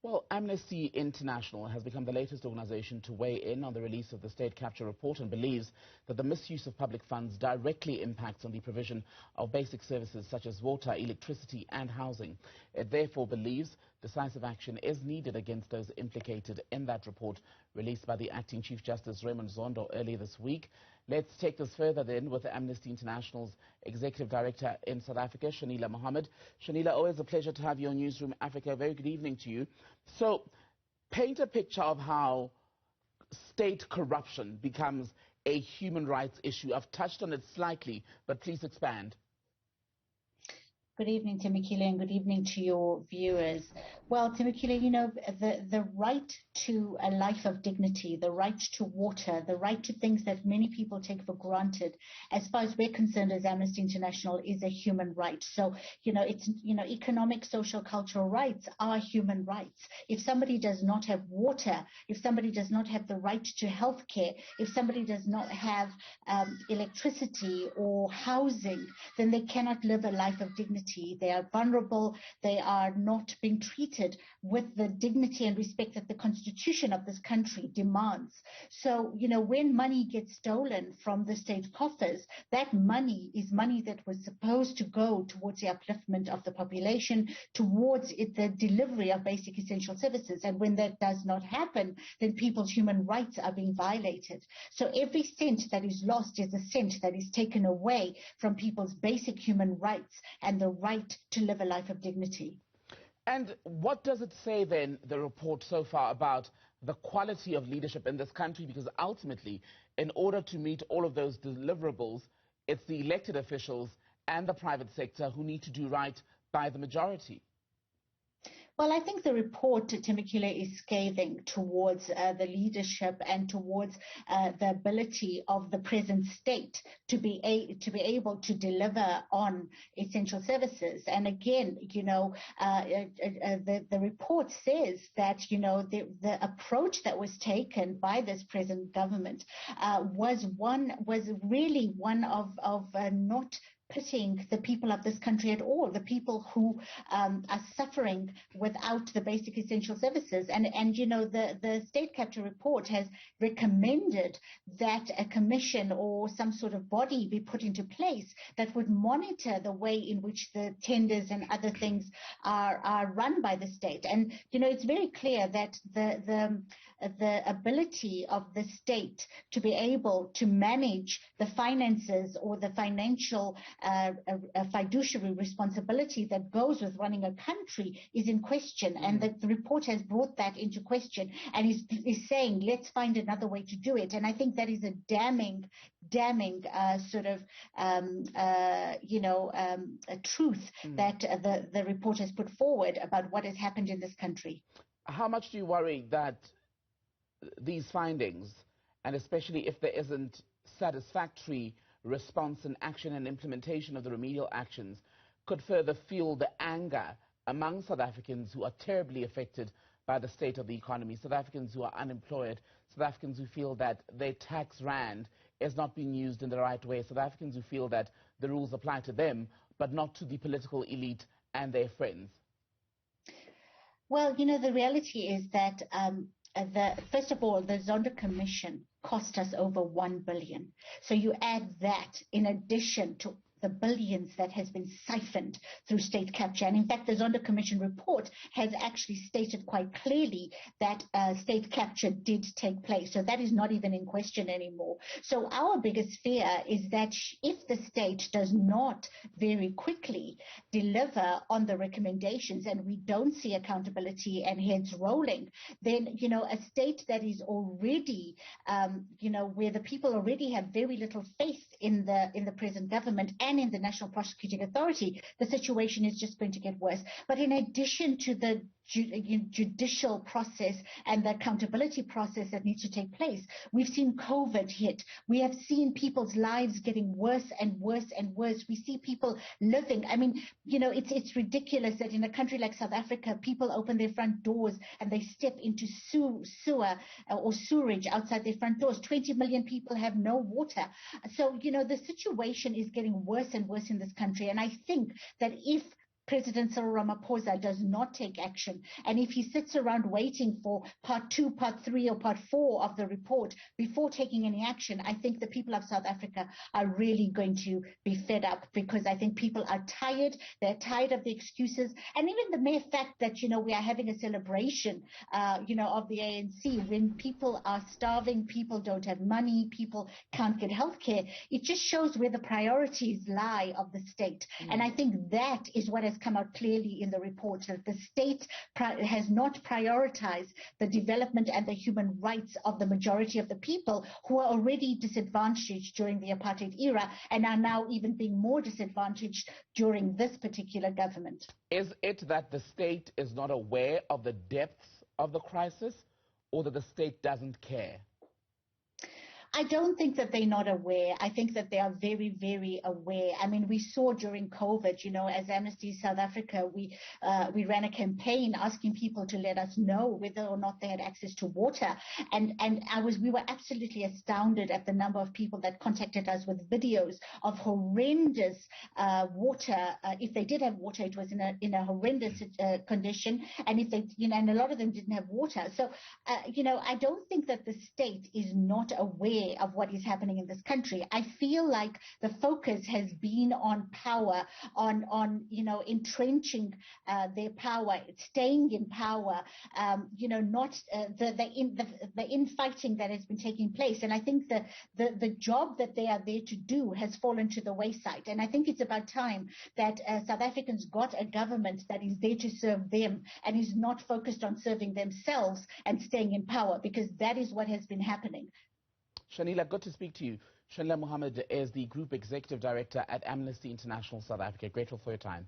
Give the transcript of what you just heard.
Well, Amnesty International has become the latest organization to weigh in on the release of the state capture report and believes that the misuse of public funds directly impacts on the provision of basic services such as water, electricity and housing. It therefore believes decisive action is needed against those implicated in that report released by the Acting Chief Justice Raymond Zondo earlier this week. Let's take this further then with Amnesty International's Executive Director in South Africa, Shenilla Mohamed. Shenilla, always a pleasure to have you on Newzroom Afrika. Very good evening to you. So, paint a picture of how state corruption becomes a human rights issue. I've touched on it slightly, but please expand. Good evening, Timikile, and good evening to your viewers. Well, Timikile, you know, the right to a life of dignity, the right to water, the right to things that many people take for granted, as far as we're concerned as Amnesty International, is a human right. So, economic, social, cultural rights are human rights. If somebody does not have water, if somebody does not have the right to health care, if somebody does not have electricity or housing, then they cannot live a life of dignity. They are vulnerable. They are not being treated with the dignity and respect that the Constitution of this country demands. So, when money gets stolen from the state coffers, that money is money that was supposed to go towards the upliftment of the population, towards the delivery of basic essential services. And when that does not happen, then people's human rights are being violated. So every cent that is lost is a cent that is taken away from people's basic human rights and the right to live a life of dignity. And what does it say then, the report so far, about the quality of leadership in this country? Because ultimately, in order to meet all of those deliverables, it's the elected officials and the private sector who need to do right by the majority. Well, I think the report, Timikile, is scathing towards the leadership and towards the ability of the present state to be able to deliver on essential services. And again, the report says that the approach that was taken by this present government was really one of not pitying the people of this country at all, the people who are suffering without the basic essential services. And the state capture report has recommended that a commission or some sort of body be put into place that would monitor the way in which the tenders and other things are run by the state. And it's very clear that the ability of the state to be able to manage the finances or the financial fiduciary responsibility that goes with running a country is in question. And the report has brought that into question and is saying, let's find another way to do it. And I think that is a damning sort of, a truth that the report has put forward about what has happened in this country. How much do you worry that these findings, and especially if there isn't satisfactory response and action and implementation of the remedial actions, could further fuel the anger among South Africans who are terribly affected by the state of the economy, South Africans who are unemployed, South Africans who feel that their tax rand is not being used in the right way, South Africans who feel that the rules apply to them but not to the political elite and their friends? Well, the reality is that first of all, the Zondo Commission cost us over 1 billion. So you add that in addition to the billions that has been siphoned through state capture. And in fact, the Zondo Commission report has actually stated quite clearly that state capture did take place. So that is not even in question anymore. So our biggest fear is that if the state does not very quickly deliver on the recommendations and we don't see accountability and heads rolling, then, a state that is already, where the people already have very little faith in the present government and in the National Prosecuting Authority, the situation is just going to get worse. But in addition to the judicial process and the accountability process that needs to take place, we've seen COVID hit. We have seen people's lives getting worse and worse and worse. We see people living. I mean, it's ridiculous that in a country like South Africa, people open their front doors and they step into sewer or sewerage outside their front doors. 20 million people have no water. So, the situation is getting worse and worse in this country. And I think that if President Cyril Ramaphosa does not take action, and if he sits around waiting for part 2, part 3, or part 4 of the report before taking any action, I think the people of South Africa are really going to be fed up, because I think people are tired. They're tired of the excuses, and even the mere fact that, we are having a celebration, of the ANC when people are starving, people don't have money, people can't get health care. It just shows where the priorities lie of the state. And I think that is what has come out clearly in the report, that the state has not prioritized the development and the human rights of the majority of the people who are already disadvantaged during the apartheid era and are now even being more disadvantaged during this particular government. Is it that the state is not aware of the depths of the crisis, or that the state doesn't care? I don't think that they're not aware. I think that they are very, very aware. I mean, we saw during COVID, as Amnesty South Africa, we ran a campaign asking people to let us know whether or not they had access to water. And we were absolutely astounded at the number of people that contacted us with videos of horrendous water. If they did have water, it was in a horrendous condition. And if they, and a lot of them didn't have water. So, I don't think that the state is not aware of what is happening in this country. I feel like the focus has been on power, on entrenching their power, staying in power, not the infighting that has been taking place. And I think the job that they are there to do has fallen to the wayside. And I think it's about time that South Africans got a government that is there to serve them and is not focused on serving themselves and staying in power, because that is what has been happening. Shenilla, good to speak to you. Shenilla Mohamed is the Group Executive Director at Amnesty International South Africa. Grateful for your time.